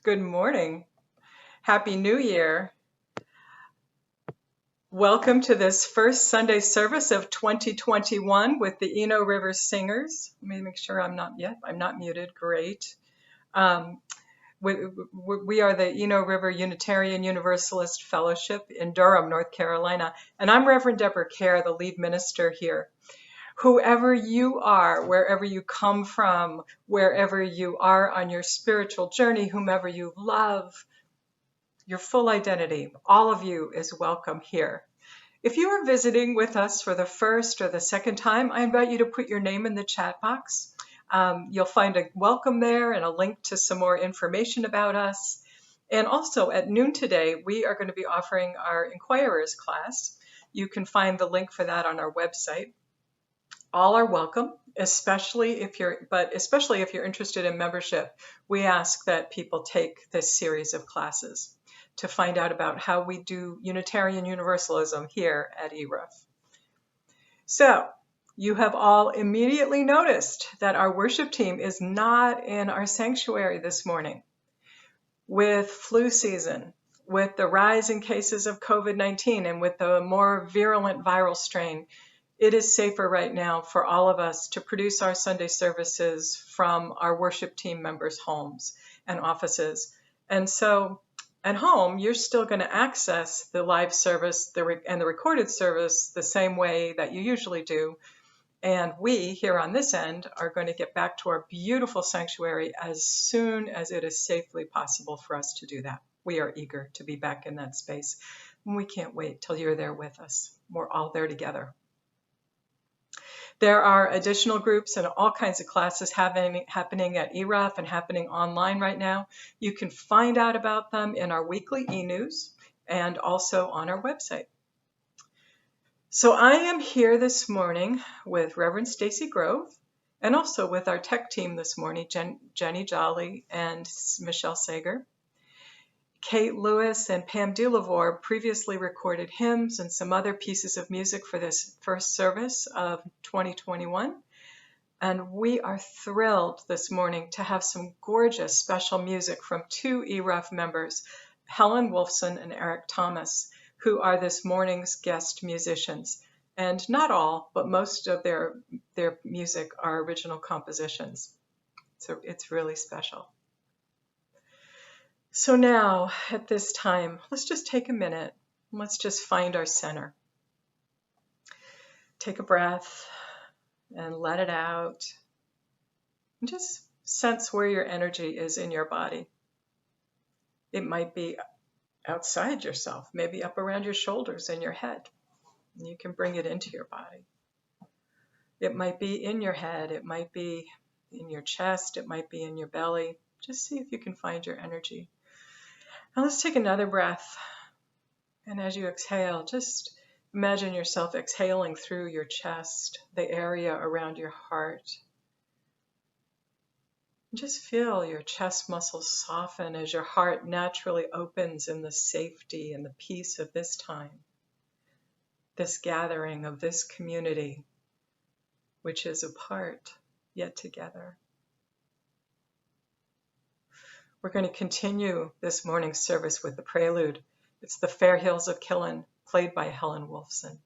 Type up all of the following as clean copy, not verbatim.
Good morning. Happy New Year. Welcome to this first Sunday service of 2021 with the Eno River Singers. Let me make sure I'm not muted. Great. Um, we are the Eno River Unitarian Universalist Fellowship in Durham, North Carolina, and I'm Reverend Deborah Cayer, the lead minister here. Whoever you are, wherever you come from, wherever you are on your spiritual journey, whomever you love, your full identity, all of you is welcome here. If you are visiting with us for the first or the second time, I invite you to put your name in the chat box. You'll find a welcome there and a link to some more information about us. And also at noon today, we are going to be offering our Inquirers class. You can find the link for that on our website. All are welcome, especially if you're interested in membership. We ask that people take this series of classes to find out about how we do Unitarian Universalism here at ERUUF. So, you have all immediately noticed that our worship team is not in our sanctuary this morning. With flu season, with the rise in cases of COVID-19, and with the more virulent viral strain, it is safer right now for all of us to produce our Sunday services from our worship team members' homes and offices. And so at home, you're still going to access the live service and the recorded service the same way that you usually do. And we here on this end are going to get back to our beautiful sanctuary as soon as it is safely possible for us to do that. We are eager to be back in that space. And we can't wait till you're there with us. We're all there together. There are additional groups and all kinds of classes happening at ERUUF and happening online right now. You can find out about them in our weekly e-news and also on our website. So I am here this morning with Reverend Stacy Grove and also with our tech team this morning, Jenny Jolly and Michelle Sager. Kate Lewis and Pam Dulavore previously recorded hymns and some other pieces of music for this first service of 2021. And we are thrilled this morning to have some gorgeous special music from two ERUUF members, Helen Wolfson and Eric Thomas, who are this morning's guest musicians. And not all, but most of their music are original compositions. So it's really special. So now, at this time, let's just take a minute. Let's just find our center. Take a breath and let it out. And just sense where your energy is in your body. It might be outside yourself, maybe up around your shoulders and your head. And you can bring it into your body. It might be in your head. It might be in your chest. It might be in your belly. Just see if you can find your energy. Now let's take another breath, and as you exhale, just imagine yourself exhaling through your chest, the area around your heart. Just feel your chest muscles soften as your heart naturally opens in the safety and the peace of this time, this gathering of this community, which is apart yet together. We're going to continue this morning's service with the prelude. It's the Fair Hills of Killen, played by Helen Wolfson.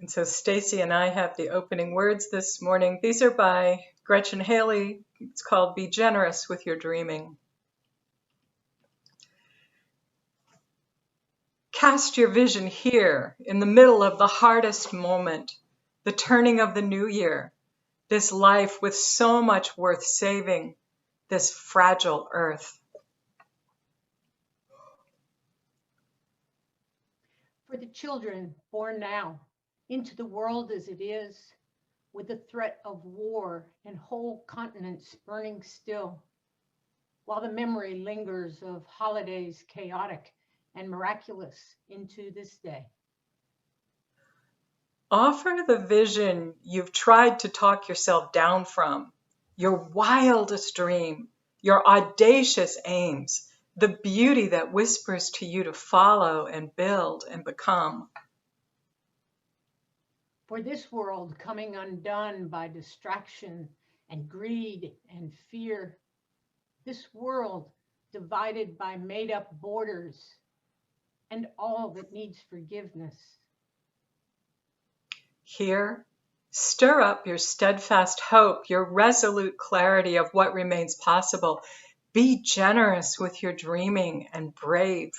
And so Stacy and I have the opening words this morning. These are by Gretchen Haley. It's called Be Generous with Your Dreaming. Cast your vision here in the middle of the hardest moment, the turning of the new year, this life with so much worth saving, this fragile earth. For the children born now into the world as it is, with the threat of war and whole continents burning still, while the memory lingers of holidays chaotic and miraculous into this day. Offer the vision you've tried to talk yourself down from, your wildest dream, your audacious aims, the beauty that whispers to you to follow and build and become. For this world coming undone by distraction and greed and fear, this world divided by made-up borders and all that needs forgiveness. Here, stir up your steadfast hope, your resolute clarity of what remains possible. Be generous with your dreaming and brave.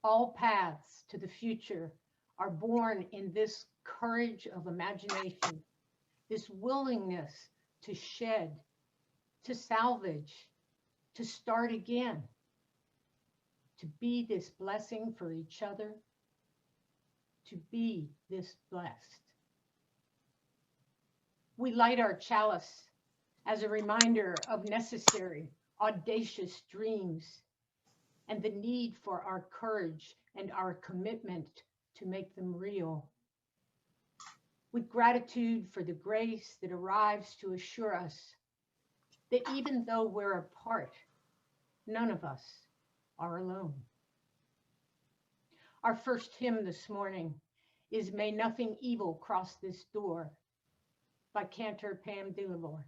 All paths to the future are born in this courage of imagination, this willingness to shed, to salvage, to start again, to be this blessing for each other, to be this blessed. We light our chalice as a reminder of necessary, audacious dreams and the need for our courage and our commitment to make them real. With gratitude for the grace that arrives to assure us that even though we're apart, none of us are alone. Our first hymn this morning is May Nothing Evil Cross This Door by Cantor Pam Delavore.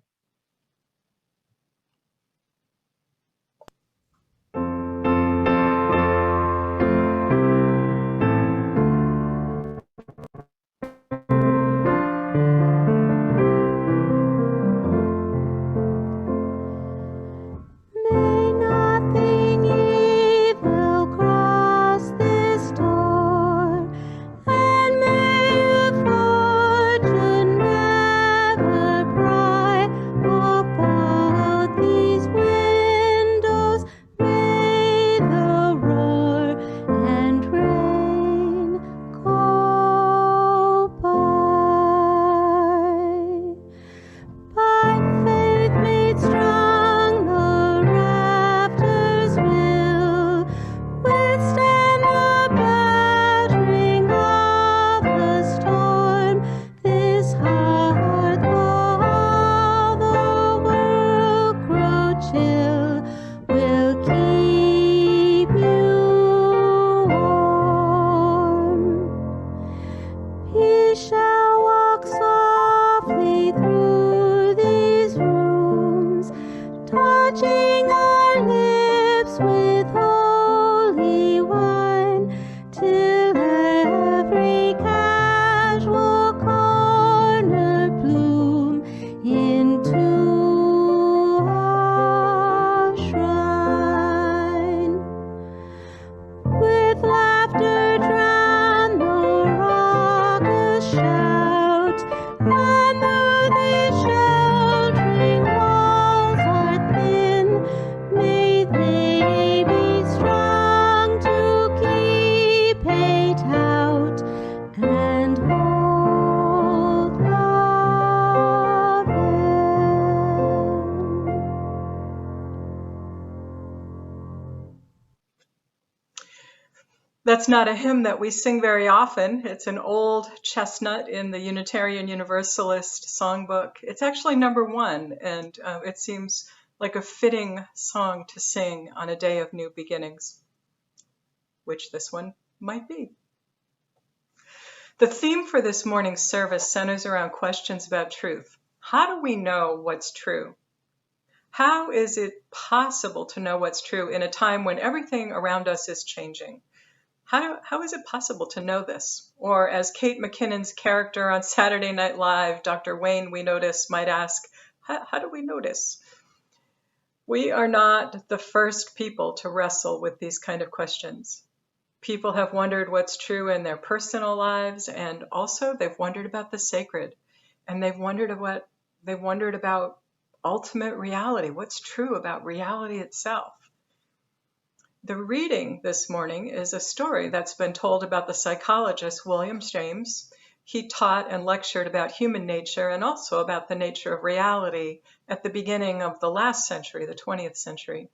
That's not a hymn that we sing very often. It's an old chestnut in the Unitarian Universalist songbook. It's actually number 1, and it seems like a fitting song to sing on a day of new beginnings, which this one might be. The theme for this morning's service centers around questions about truth. How do we know what's true? How is it possible to know what's true in a time when everything around us is changing? how is it possible to know this? Or as Kate McKinnon's character on Saturday Night Live, Dr. Wayne We Notice, might ask, how do we notice? We are not the first people to wrestle with these kind of questions. People have wondered what's true in their personal lives, and also they've wondered about the sacred, and they've wondered about ultimate reality, what's true about reality itself. The reading this morning is a story that's been told about the psychologist William James. He taught and lectured about human nature and also about the nature of reality at the beginning of the last century, the 20th century.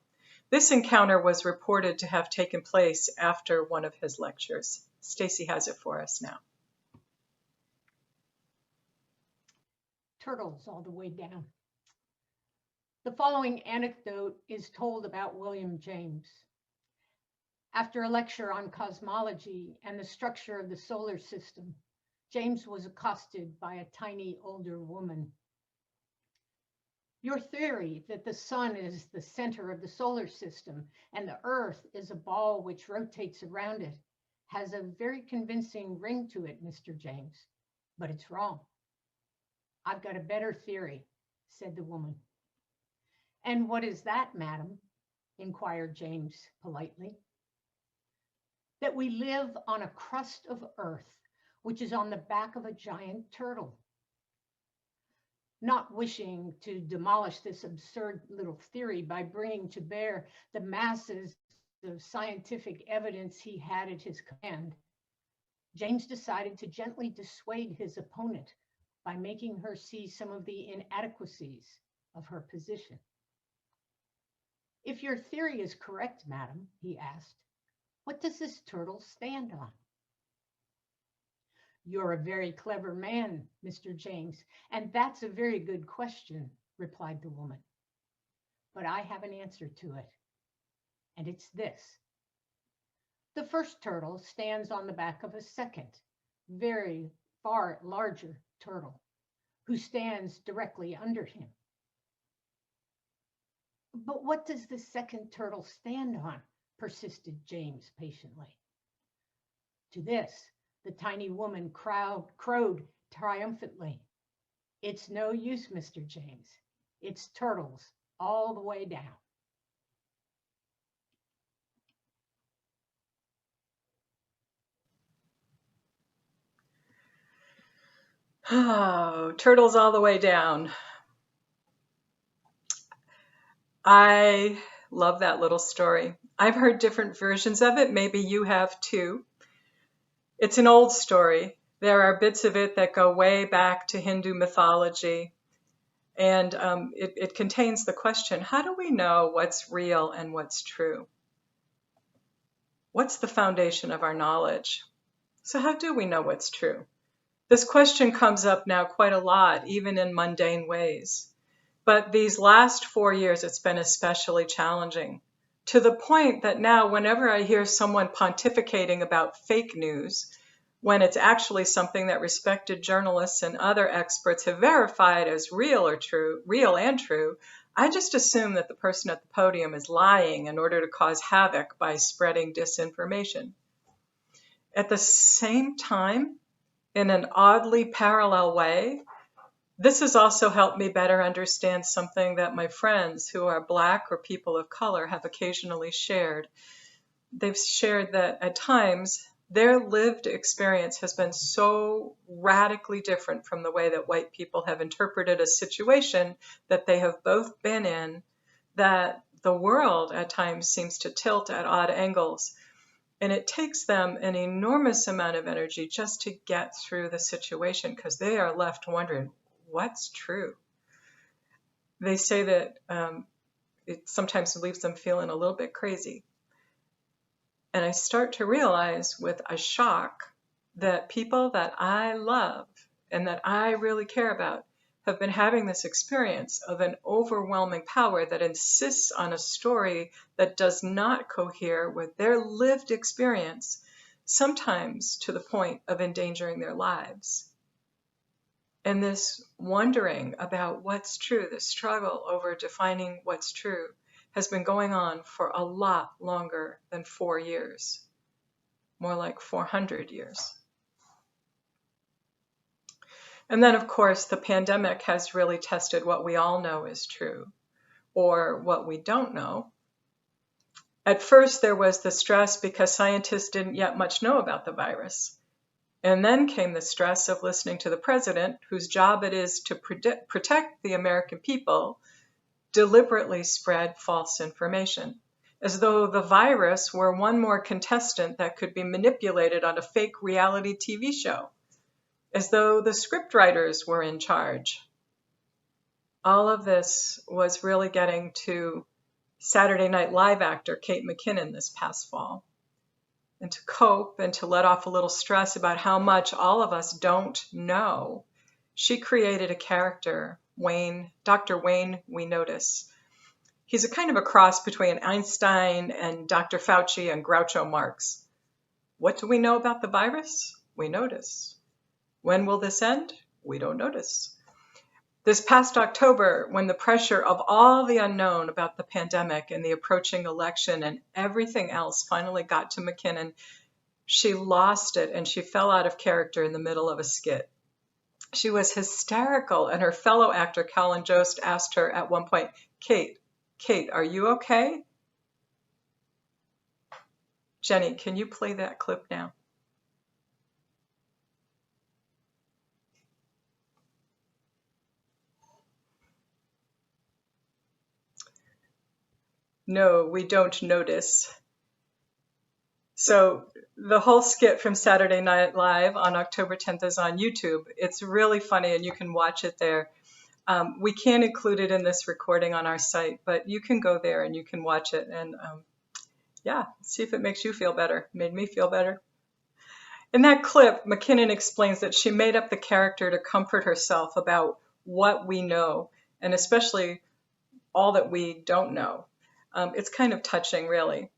This encounter was reported to have taken place after one of his lectures. Stacy has it for us now. Turtles all the way down. The following anecdote is told about William James. After a lecture on cosmology and the structure of the solar system, James was accosted by a tiny older woman. Your theory that the sun is the center of the solar system and the earth is a ball which rotates around it has a very convincing ring to it, Mr. James, but it's wrong. I've got a better theory, said the woman. And what is that, madam? Inquired James politely. That we live on a crust of earth, which is on the back of a giant turtle. Not wishing to demolish this absurd little theory by bringing to bear the masses of scientific evidence he had at his command, James decided to gently dissuade his opponent by making her see some of the inadequacies of her position. If your theory is correct, madam, he asked, what does this turtle stand on? You're a very clever man, Mr. James, and that's a very good question, replied the woman. But I have an answer to it, and it's this. The first turtle stands on the back of a second, very far larger turtle, who stands directly under him. But what does the second turtle stand on? Persisted James patiently. To this, the tiny woman crowed triumphantly. It's no use, Mr. James. It's turtles all the way down. Oh, turtles all the way down. I love that little story. I've heard different versions of it. Maybe you have too. It's an old story. There are bits of it that go way back to Hindu mythology. And it contains the question, how do we know what's real and what's true? What's the foundation of our knowledge? So how do we know what's true? This question comes up now quite a lot, even in mundane ways. But these last 4 years, it's been especially challenging, to the point that now whenever I hear someone pontificating about fake news, when it's actually something that respected journalists and other experts have verified as real and true, I just assume that the person at the podium is lying in order to cause havoc by spreading disinformation. At the same time, in an oddly parallel way, this has also helped me better understand something that my friends who are Black or people of color have occasionally shared. They've shared that at times their lived experience has been so radically different from the way that white people have interpreted a situation that they have both been in, that the world at times seems to tilt at odd angles. And it takes them an enormous amount of energy just to get through the situation because they are left wondering, what's true? They say that it sometimes leaves them feeling a little bit crazy. And I start to realize with a shock that people that I love and that I really care about have been having this experience of an overwhelming power that insists on a story that does not cohere with their lived experience, sometimes to the point of endangering their lives. And this wondering about what's true, the struggle over defining what's true, has been going on for a lot longer than 4 years. more like 400 years. And then, of course, the pandemic has really tested what we all know is true, or what we don't know. At first, there was the stress because scientists didn't yet much know about the virus. And then came the stress of listening to the president, whose job it is to protect the American people, deliberately spread false information, as though the virus were one more contestant that could be manipulated on a fake reality TV show, as though the scriptwriters were in charge. All of this was really getting to Saturday Night Live actor Kate McKinnon this past fall. And to cope and to let off a little stress about how much all of us don't know, she created a character, Wayne, Dr. Wayne We Notice. He's a kind of a cross between Einstein and Dr. Fauci and Groucho Marx. What do we know about the virus? We notice. When will this end? We don't notice. This past October, when the pressure of all the unknown about the pandemic and the approaching election and everything else finally got to McKinnon, she lost it and she fell out of character in the middle of a skit. She was hysterical, and her fellow actor, Colin Jost, asked her at one point, Kate, are you okay? Jenny, can you play that clip now? No, we don't notice. So the whole skit from Saturday Night Live on October 10th is on YouTube. It's really funny, and you can watch it there. We can't include it in this recording on our site, but you can go there and you can watch it and yeah, see if it makes you feel better. It made me feel better. In that clip, McKinnon explains that she made up the character to comfort herself about what we know, and especially all that we don't know. It's kind of touching, really.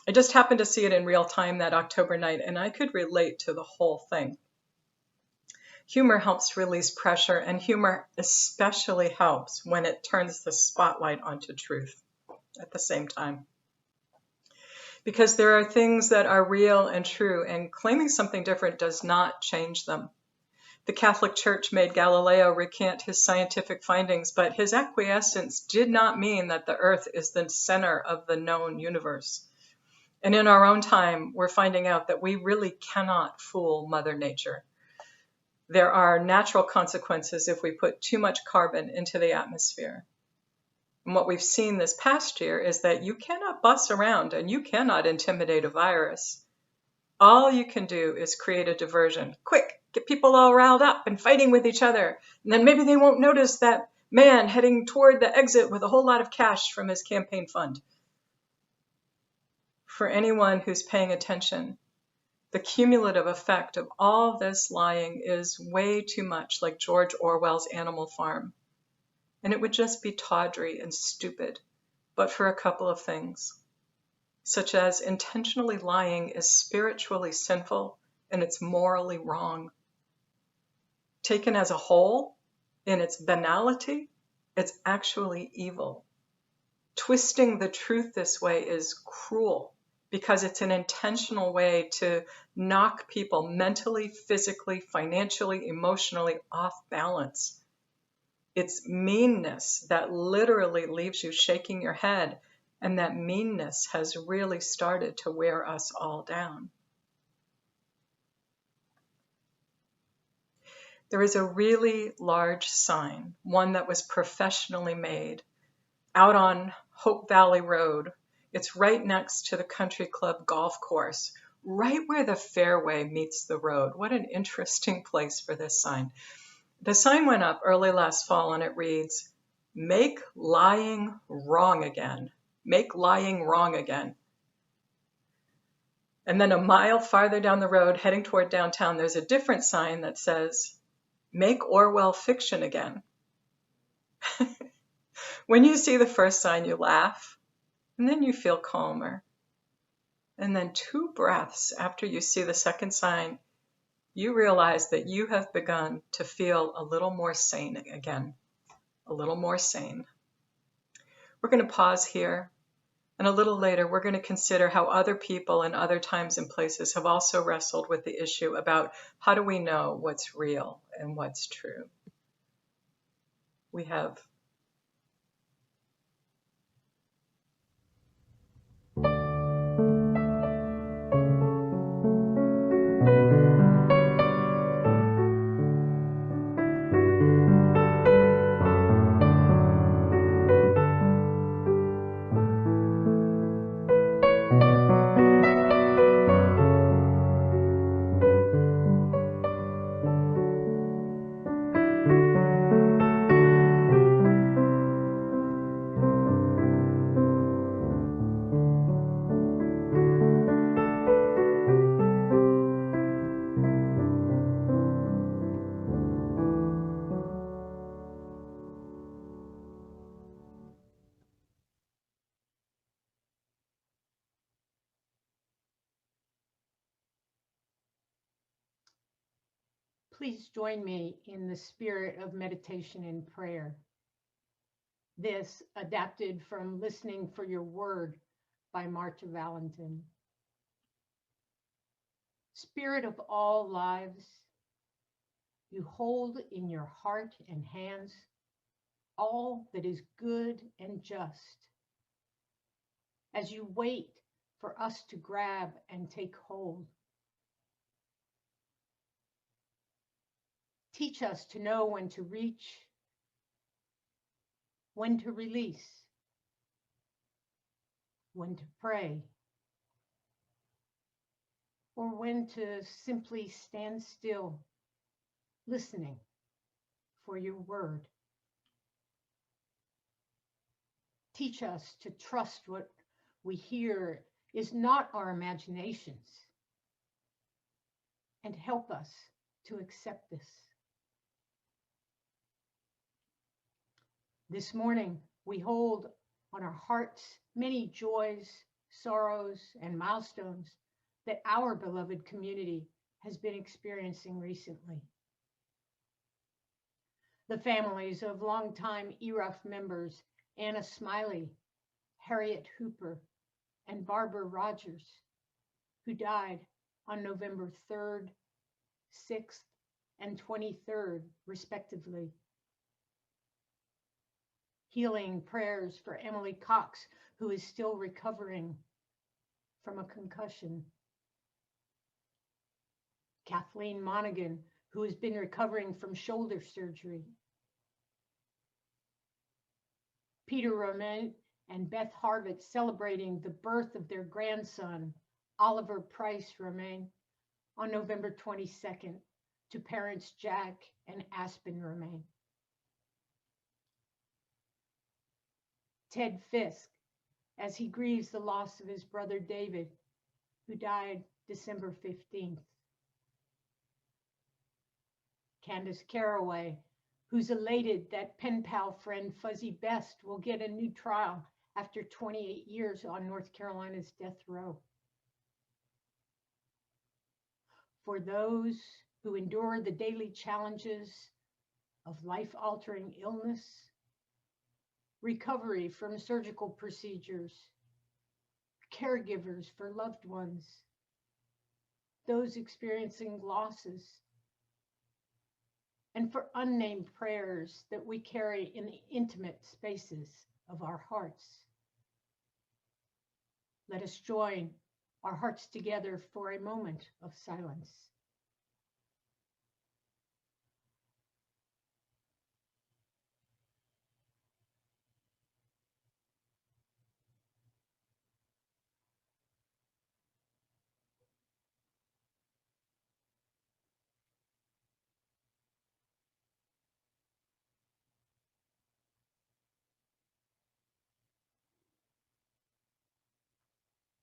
I just happened to see it in real time that October night, and I could relate to the whole thing. Humor helps release pressure, and humor especially helps when it turns the spotlight onto truth at the same time. Because there are things that are real and true, and claiming something different does not change them. The Catholic Church made Galileo recant his scientific findings, but his acquiescence did not mean that the Earth is the center of the known universe. And in our own time, we're finding out that we really cannot fool Mother Nature. There are natural consequences if we put too much carbon into the atmosphere. And what we've seen this past year is that you cannot bus around and you cannot intimidate a virus. All you can do is create a diversion. Quick, get people all riled up and fighting with each other. And then maybe they won't notice that man heading toward the exit with a whole lot of cash from his campaign fund. For anyone who's paying attention, the cumulative effect of all this lying is way too much like George Orwell's Animal Farm. And it would just be tawdry and stupid, but for a couple of things, such as intentionally lying is spiritually sinful and it's morally wrong. Taken as a whole, in its banality, it's actually evil. Twisting the truth this way is cruel because it's an intentional way to knock people mentally, physically, financially, emotionally off balance. It's meanness that literally leaves you shaking your head, and that meanness has really started to wear us all down. There is a really large sign, one that was professionally made, out on Hope Valley Road. It's right next to the Country Club golf course, right where the fairway meets the road. What an interesting place for this sign. The sign went up early last fall and it reads, "Make lying wrong again. Make lying wrong again." And then a mile farther down the road, heading toward downtown, there's a different sign that says, "Make Orwell fiction again." When you see the first sign, you laugh, and then you feel calmer. And then 2 breaths after you see the second sign, you realize that you have begun to feel a little more sane again, a little more sane. We're going to pause here. And a little later, we're going to consider how other people in other times and places have also wrestled with the issue about how do we know what's real and what's true. We have Please join me in the spirit of meditation and prayer. This adapted from Listening for Your Word by Marta Valentin. Spirit of all lives, you hold in your heart and hands all that is good and just. As you wait for us to grab and take hold, teach us to know when to reach, when to release, when to pray, or when to simply stand still, listening for your word. Teach us to trust what we hear is not our imaginations, and help us to accept this. This morning, we hold on our hearts many joys, sorrows, and milestones that our beloved community has been experiencing recently. The families of longtime ERUUF members Anna Smiley, Harriet Hooper, and Barbara Rogers, who died on November 3rd, 6th, and 23rd, respectively. Healing prayers for Emily Cox, who is still recovering from a concussion. Kathleen Monaghan, who has been recovering from shoulder surgery. Peter Romain and Beth Harvett celebrating the birth of their grandson, Oliver Price Romain, on November 22nd, to parents Jack and Aspen Romain. Ted Fisk, as he grieves the loss of his brother David, who died December 15th. Candace Caraway, who's elated that pen pal friend Fuzzy Best will get a new trial after 28 years on North Carolina's death row. For those who endure the daily challenges of life-altering illness, recovery from surgical procedures, caregivers for loved ones, those experiencing losses, and for unnamed prayers that we carry in the intimate spaces of our hearts. Let us join our hearts together for a moment of silence.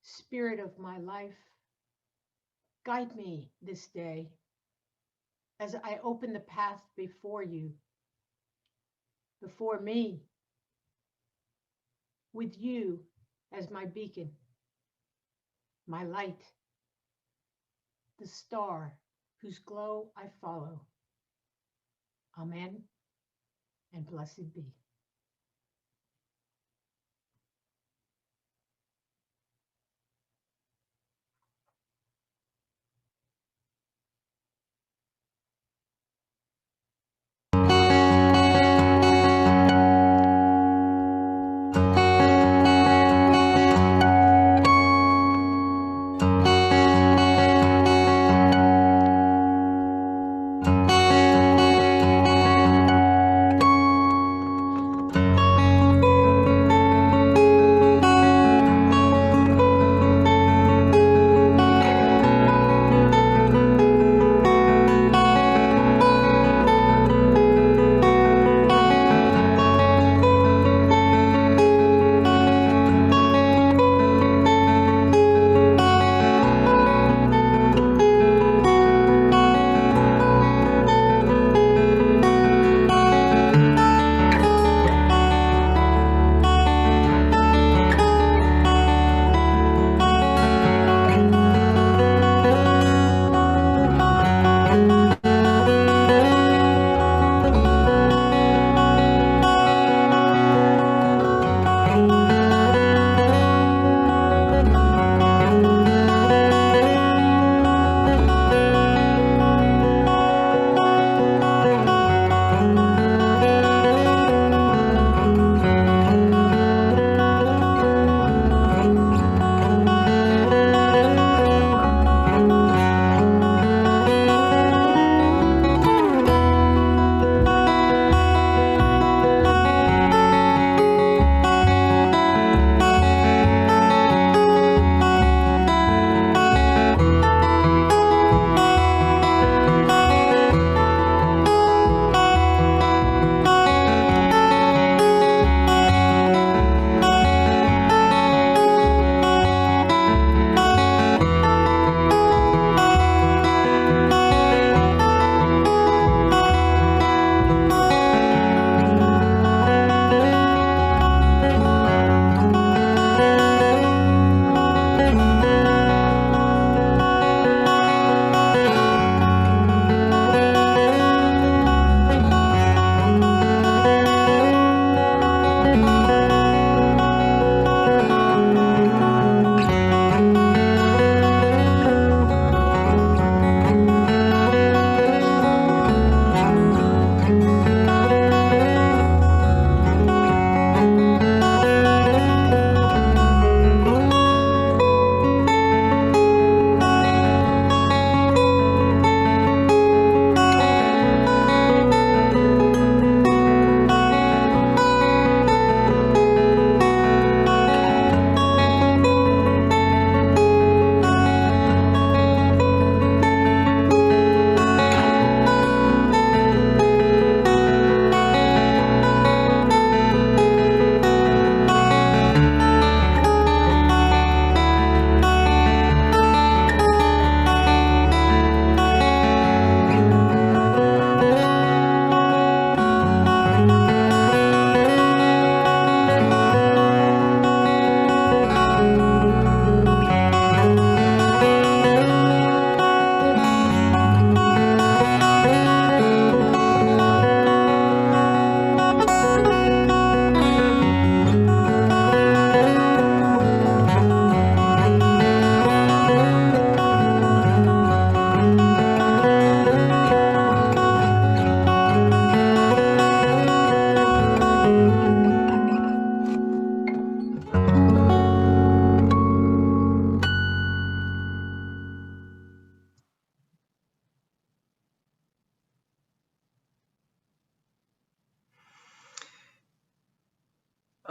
Spirit of my life, guide me this day as I open the path before you, before me, with you as my beacon, my light, the star whose glow I follow. Amen, and blessed be.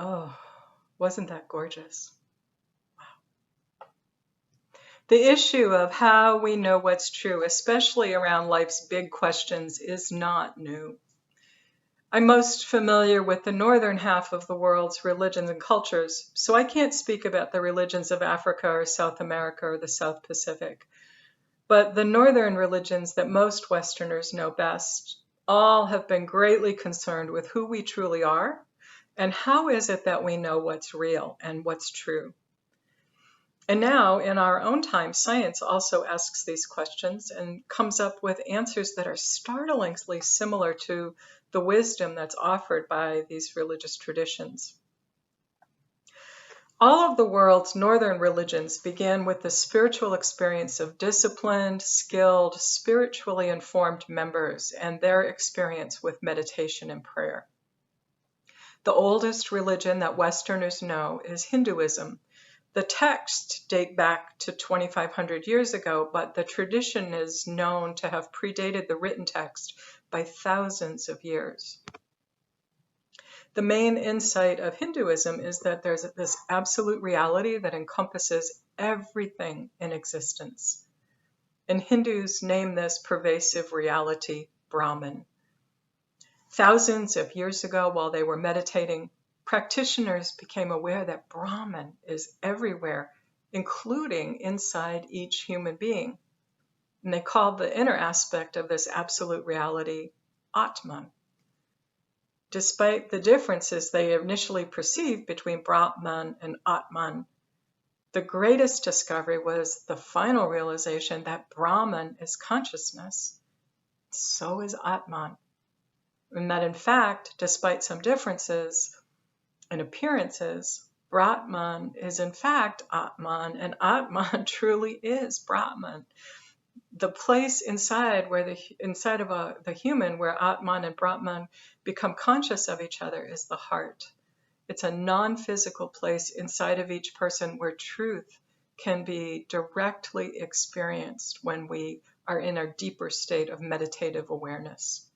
Oh, wasn't that gorgeous? The issue of how we know what's true, especially around life's big questions, is not new. I'm most familiar with the northern half of the world's religions and cultures, so I can't speak about the religions of Africa or South America or the South Pacific. But the northern religions that most Westerners know best all have been greatly concerned with who we truly are and how is it that we know what's real and what's true. And now, in our own time, science also asks these questions and comes up with answers that are startlingly similar to the wisdom that's offered by these religious traditions. All of the world's northern religions began with the spiritual experience of disciplined, skilled, spiritually informed members and their experience with meditation and prayer. The oldest religion that Westerners know is Hinduism. The texts date back to 2,500 years ago, but the tradition is known to have predated the written text by thousands of years. The main insight of Hinduism is that there's this absolute reality that encompasses everything in existence. And Hindus name this pervasive reality Brahman. Thousands of years ago, while they were meditating, practitioners became aware that Brahman is everywhere, including inside each human being. And they called the inner aspect of this absolute reality Atman. Despite the differences they initially perceived between Brahman and Atman, the greatest discovery was the final realization that Brahman is consciousness. So is Atman. And that in fact, despite some differences in appearances, Brahman is in fact Atman, and Atman truly is Brahman. The place inside the human where Atman and Brahman become conscious of each other is the heart. It's a non-physical place inside of each person where truth can be directly experienced when we are in our deeper state of meditative awareness.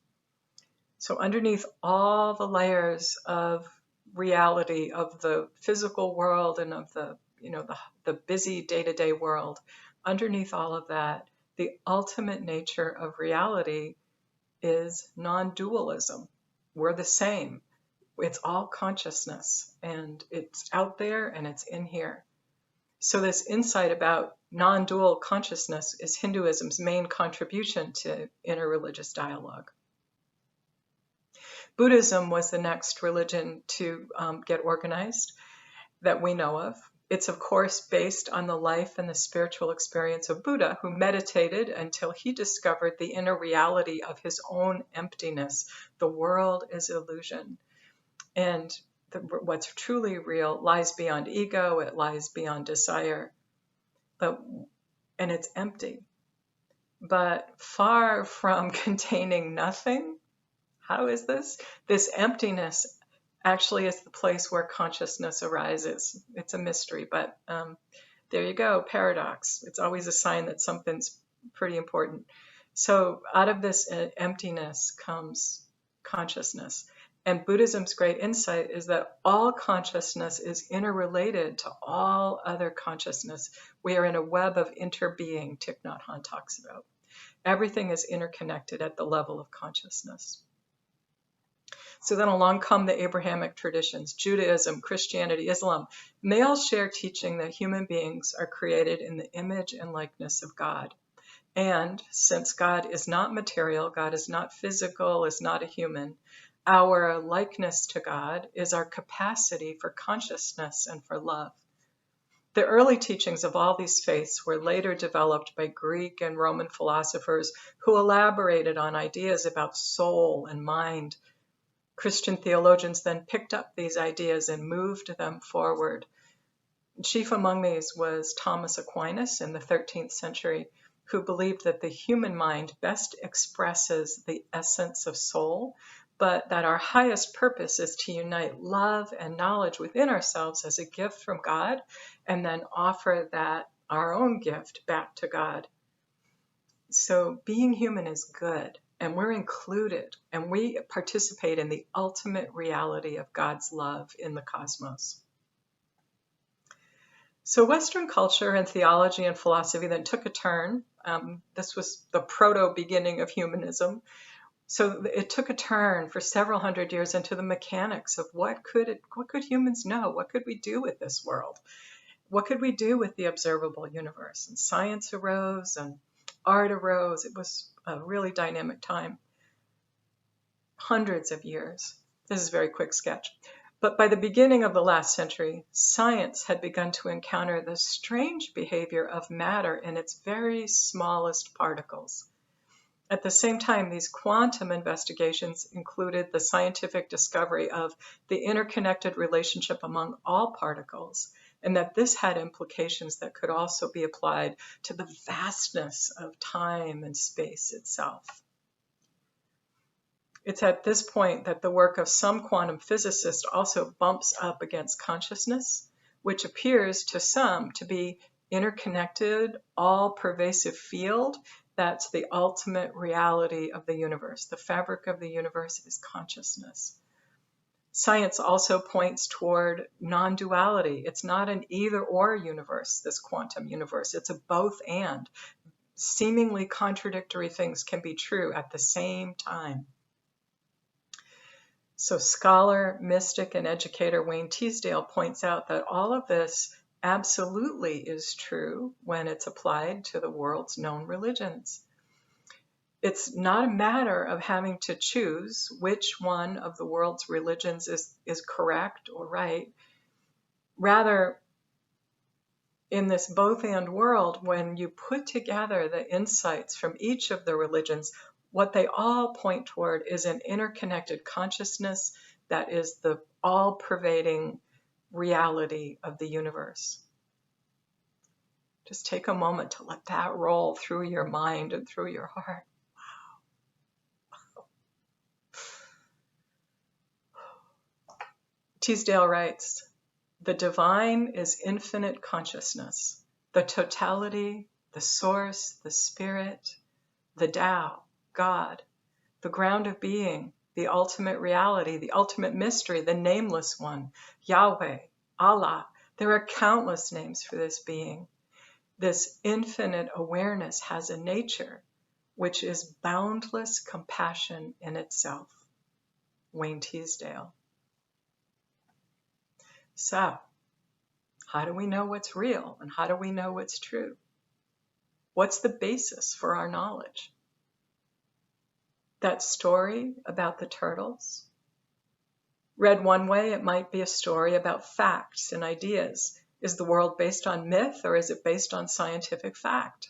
So underneath all the layers of reality of the physical world and of the busy day-to-day world, underneath all of that, the ultimate nature of reality is non-dualism. We're the same. It's all consciousness, and it's out there and it's in here. So this insight about non-dual consciousness is Hinduism's main contribution to interreligious dialogue. Buddhism was the next religion to get organized that we know of. It's, of course, based on the life and the spiritual experience of Buddha, who meditated until he discovered the inner reality of his own emptiness. The world is illusion. And what's truly real lies beyond ego, it lies beyond desire, and it's empty. But far from containing nothing, how is this? This emptiness actually is the place where consciousness arises. It's a mystery, but there you go, paradox. It's always a sign that something's pretty important. So out of this emptiness comes consciousness. And Buddhism's great insight is that all consciousness is interrelated to all other consciousness. We are in a web of interbeing, Thich Nhat Hanh talks about. Everything is interconnected at the level of consciousness. So then along come the Abrahamic traditions, Judaism, Christianity, Islam, and they all share teaching that human beings are created in the image and likeness of God. And since God is not material, God is not physical, is not a human, our likeness to God is our capacity for consciousness and for love. The early teachings of all these faiths were later developed by Greek and Roman philosophers who elaborated on ideas about soul and mind. Christian theologians then picked up these ideas and moved them forward. Chief among these was Thomas Aquinas in the 13th century, who believed that the human mind best expresses the essence of soul, but that our highest purpose is to unite love and knowledge within ourselves as a gift from God, and then offer that our own gift back to God. So being human is good. and we're included, and we participate in the ultimate reality of God's love in the cosmos. So Western culture and theology and philosophy then took a turn. This was the proto-beginning of humanism. So it took a turn for several hundred years into the mechanics of what could humans know? What could we do with this world? What could we do with the observable universe? And science arose and art arose. It was a really dynamic time. Hundreds of years. This is a very quick sketch. But by the beginning of the last century, science had begun to encounter the strange behavior of matter in its very smallest particles. At the same time, these quantum investigations included the scientific discovery of the interconnected relationship among all particles, and that this had implications that could also be applied to the vastness of time and space itself. It's at this point that the work of some quantum physicists also bumps up against consciousness, which appears to some to be interconnected, all-pervasive field. That's the ultimate reality of the universe. The fabric of the universe is consciousness. Science also points toward non-duality. It's not an either-or universe, this quantum universe. It's a both and. Seemingly contradictory things can be true at the same time. So scholar, mystic, and educator Wayne Teasdale points out that all of this absolutely is true when it's applied to the world's known religions. It's not a matter of having to choose which one of the world's religions is correct or right. Rather, in this both and world, when you put together the insights from each of the religions, what they all point toward is an interconnected consciousness that is the all-pervading reality of the universe. Just take a moment to let that roll through your mind and through your heart. Wow. Teasdale writes, "The divine is infinite consciousness, the totality, the source, the spirit, the Tao, God, the ground of being, the ultimate reality, the ultimate mystery, the nameless one, Yahweh, Allah. There are countless names for this being. This infinite awareness has a nature which is boundless compassion in itself." Wayne Teasdale. So, how do we know what's real and how do we know what's true? What's the basis for our knowledge? That story about the turtles? Read one way, it might be a story about facts and ideas. Is the world based on myth or is it based on scientific fact?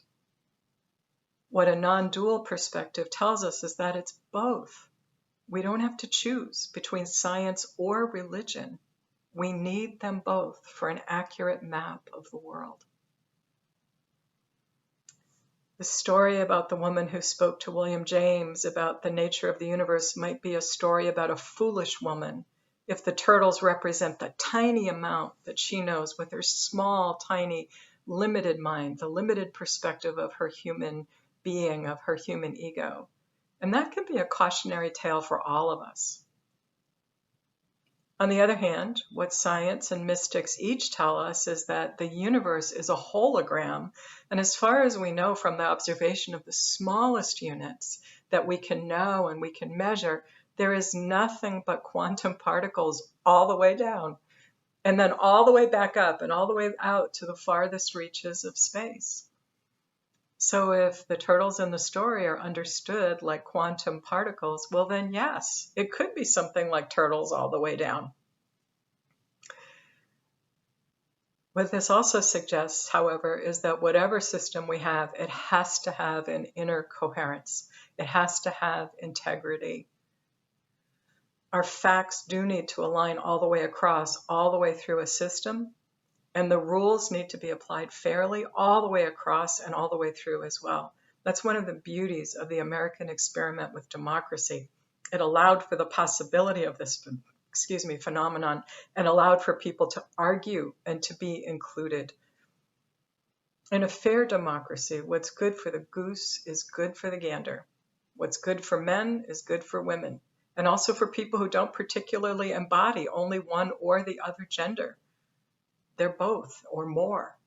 What a non-dual perspective tells us is that it's both. We don't have to choose between science or religion. We need them both for an accurate map of the world. The story about the woman who spoke to William James about the nature of the universe might be a story about a foolish woman if the turtles represent the tiny amount that she knows with her small, tiny, limited mind, the limited perspective of her human being, of her human ego. And that can be a cautionary tale for all of us. On the other hand, what science and mystics each tell us is that the universe is a hologram, and as far as we know from the observation of the smallest units that we can know and we can measure, there is nothing but quantum particles all the way down, and then all the way back up and all the way out to the farthest reaches of space. So if the turtles in the story are understood like quantum particles, well then yes, it could be something like turtles all the way down. What this also suggests, however, is that whatever system we have, it has to have an inner coherence. It has to have integrity. Our facts do need to align all the way across, all the way through a system, and the rules need to be applied fairly all the way across and all the way through as well. That's one of the beauties of the American experiment with democracy. It allowed for the possibility of this, phenomenon and allowed for people to argue and to be included. In a fair democracy, what's good for the goose is good for the gander. What's good for men is good for women, and also for people who don't particularly embody only one or the other gender. They're both or more.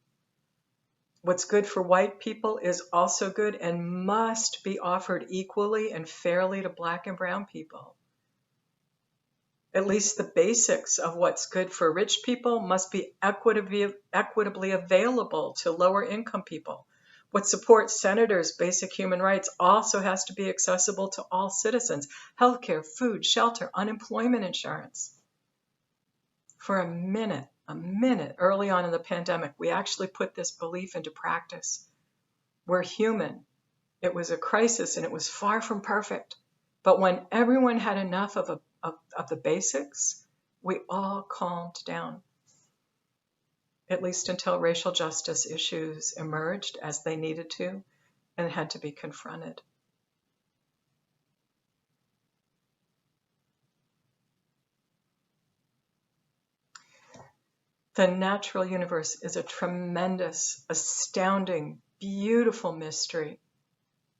What's good for white people is also good and must be offered equally and fairly to Black and brown people. At least the basics of what's good for rich people must be equitably available to lower income people. What supports senators' basic human rights also has to be accessible to all citizens. Healthcare, food, shelter, unemployment insurance. For a minute, early on in the pandemic, we actually put this belief into practice. We're human. It was a crisis and it was far from perfect. But when everyone had enough of the basics, we all calmed down, at least until racial justice issues emerged as they needed to and had to be confronted. The natural universe is a tremendous, astounding, beautiful mystery.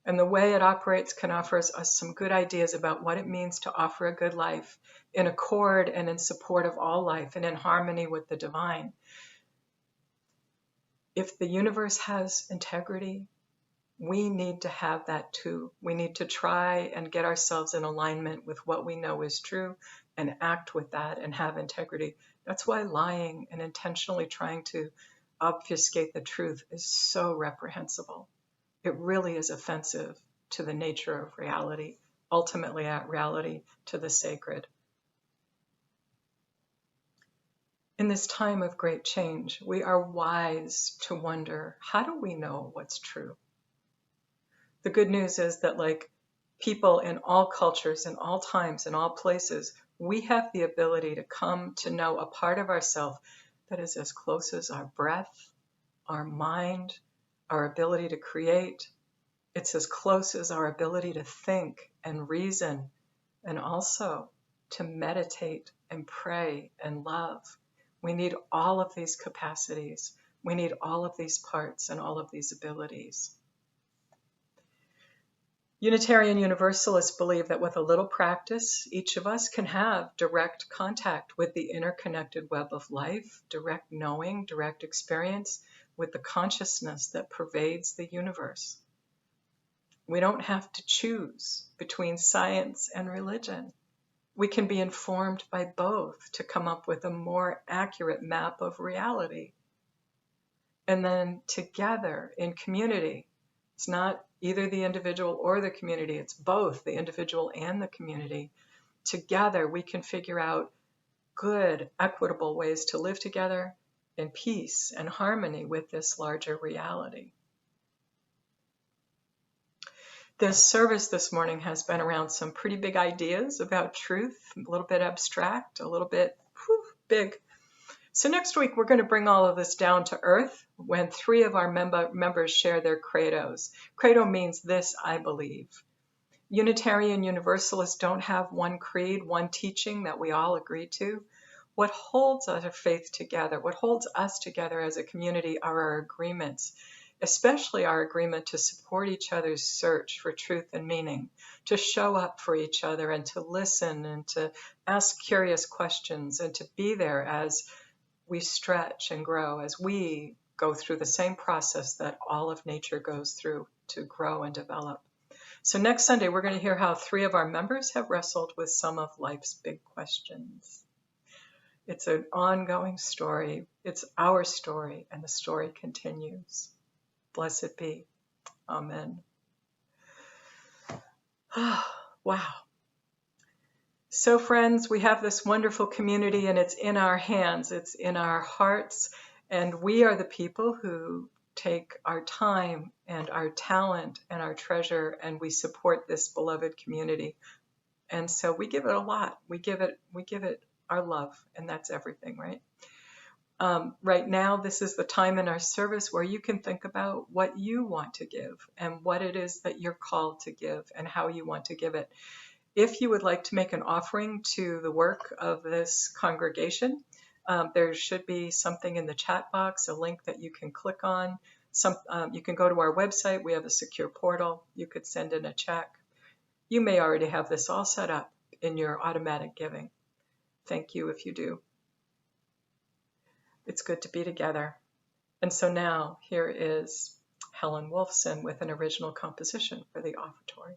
And the way it operates can offer us some good ideas about what it means to offer a good life in accord and in support of all life and in harmony with the divine. If the universe has integrity, we need to have that too. We need to try and get ourselves in alignment with what we know is true and act with that and have integrity. That's why lying and intentionally trying to obfuscate the truth is so reprehensible. It really is offensive to the nature of reality, ultimately at reality, to the sacred. In this time of great change, we are wise to wonder, how do we know what's true? The good news is that, like people in all cultures, in all times, in all places, we have the ability to come to know a part of ourselves that is as close as our breath, our mind, our ability to create. It's as close as our ability to think and reason, and also to meditate and pray and love. We need all of these capacities. We need all of these parts and all of these abilities. Unitarian Universalists believe that with a little practice, each of us can have direct contact with the interconnected web of life, direct knowing, direct experience with the consciousness that pervades the universe. We don't have to choose between science and religion. We can be informed by both to come up with a more accurate map of reality. And then together in community, it's not either the individual or the community, it's both the individual and the community. Together we can figure out good, equitable ways to live together in peace and harmony with this larger reality. This service this morning has been around some pretty big ideas about truth, a little bit abstract, a little bit big. So next week, we're going to bring all of this down to earth when 3 of our members share their credos. Credo means this, I believe. Unitarian Universalists don't have one creed, one teaching that we all agree to. What holds our faith together, what holds us together as a community are our agreements, especially our agreement to support each other's search for truth and meaning, to show up for each other and to listen and to ask curious questions and to be there as we stretch and grow, as we go through the same process that all of nature goes through to grow and develop. So next Sunday, we're going to hear how 3 of our members have wrestled with some of life's big questions. It's an ongoing story. It's our story, and the story continues. Blessed be. Amen. Wow. So friends, we have this wonderful community and it's in our hands, it's in our hearts, and we are the people who take our time and our talent and our treasure and we support this beloved community. And so we give it a lot. We give it our love, and that's everything, right? Right now, this is the time in our service where you can think about what you want to give and what it is that you're called to give and how you want to give it. If you would like to make an offering to the work of this congregation, there should be something in the chat box, a link that you can click on. You can go to our website. We have a secure portal. You could send in a check. You may already have this all set up in your automatic giving. Thank you if you do. It's good to be together. And so now here is Helen Wolfson with an original composition for the offertory.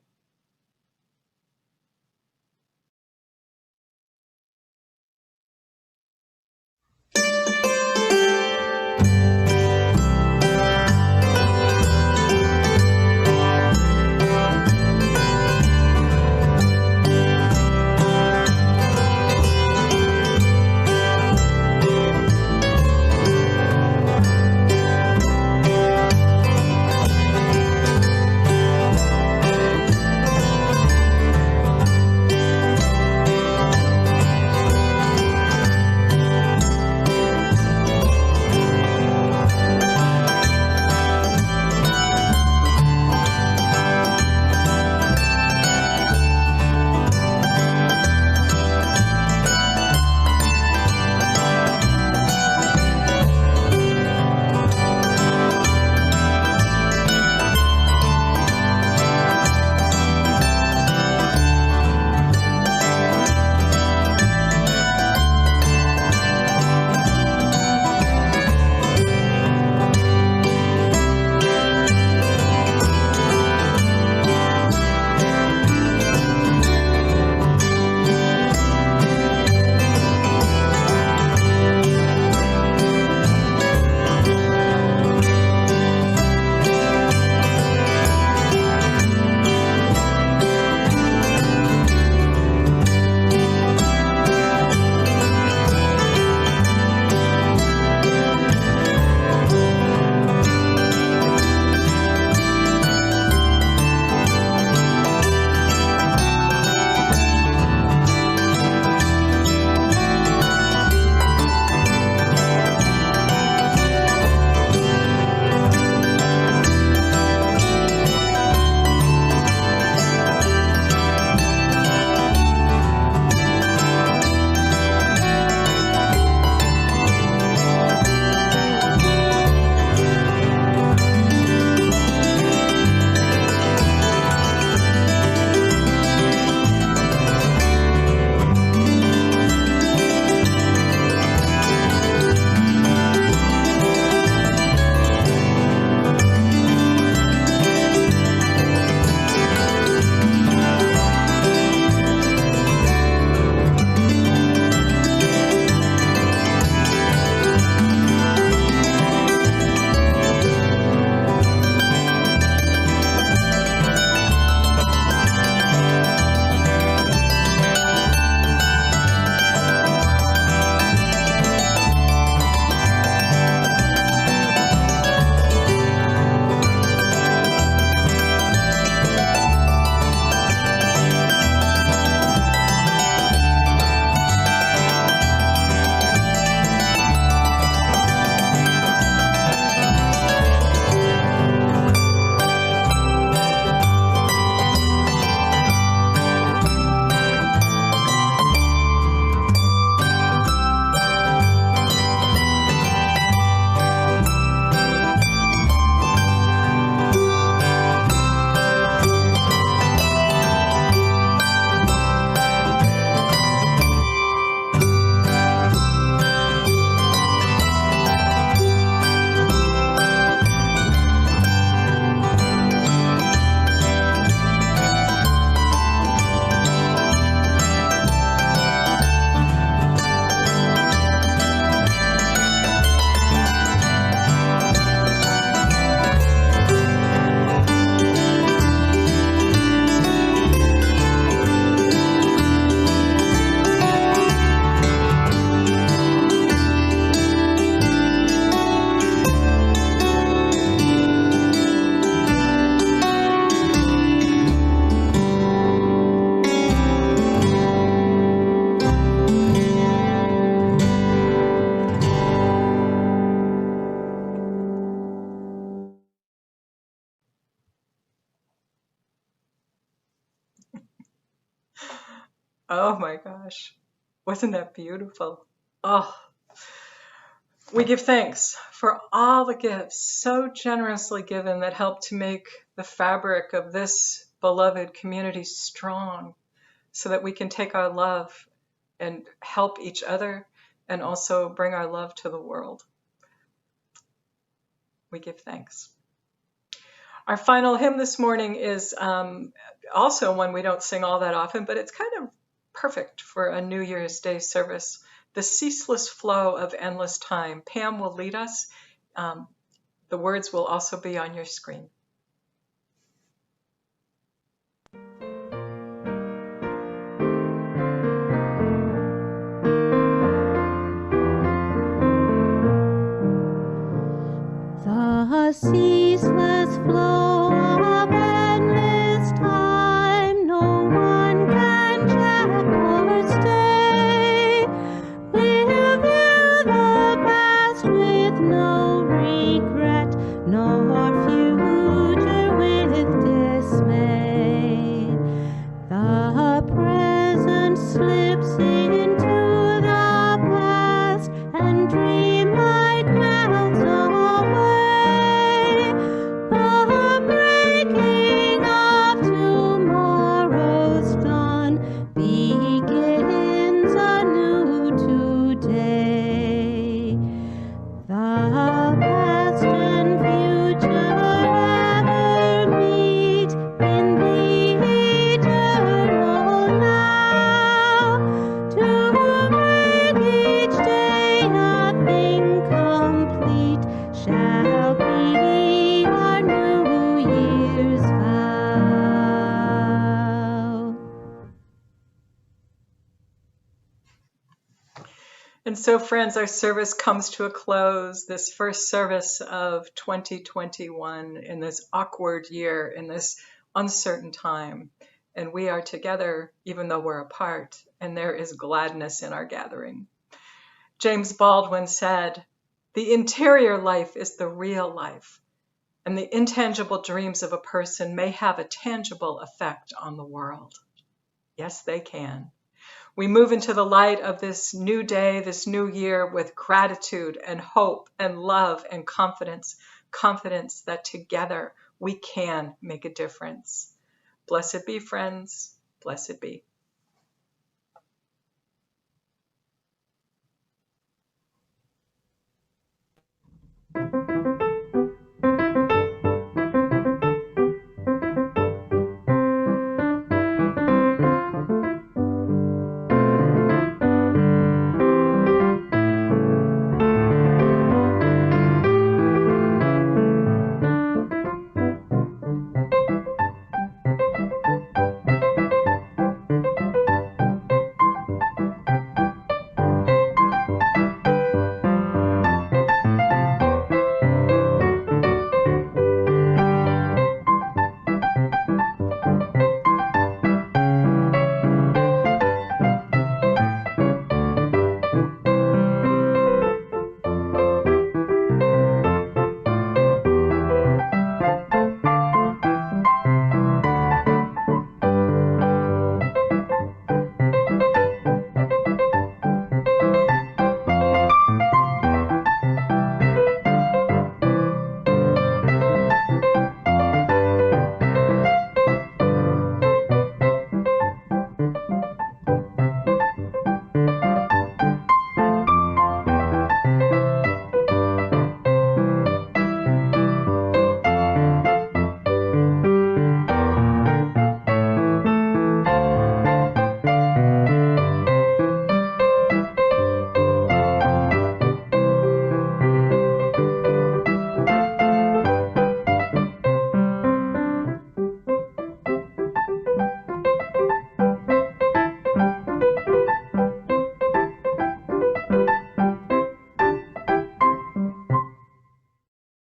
Oh my gosh, wasn't that beautiful? Oh, we give thanks for all the gifts so generously given that help to make the fabric of this beloved community strong so that we can take our love and help each other and also bring our love to the world. We give thanks. Our final hymn this morning is also one we don't sing all that often, but it's kind of perfect for a New Year's Day service. The Ceaseless Flow of Endless Time. Pam will lead us. The words will also be on your screen. The ceaseless flow of endless time, no one can check or stay. We'll view the past with no regret, nor future with dismay. The present slips into the past, and dream like melts away. The breaking of tomorrow's dawn begins anew today. The past and future ever meet in the eternal now, to make each day a thing complete shall be our New Year's vow. And so, friends, our service comes to a close, this first service of 2021 in this awkward year, in this uncertain time. And we are together, even though we're apart, and there is gladness in our gathering. James Baldwin said, "The interior life is the real life, and the intangible dreams of a person may have a tangible effect on the world." Yes, they can. We move into the light of this new day, this new year, with gratitude and hope and love and confidence that together we can make a difference. Blessed be, friends. Blessed be.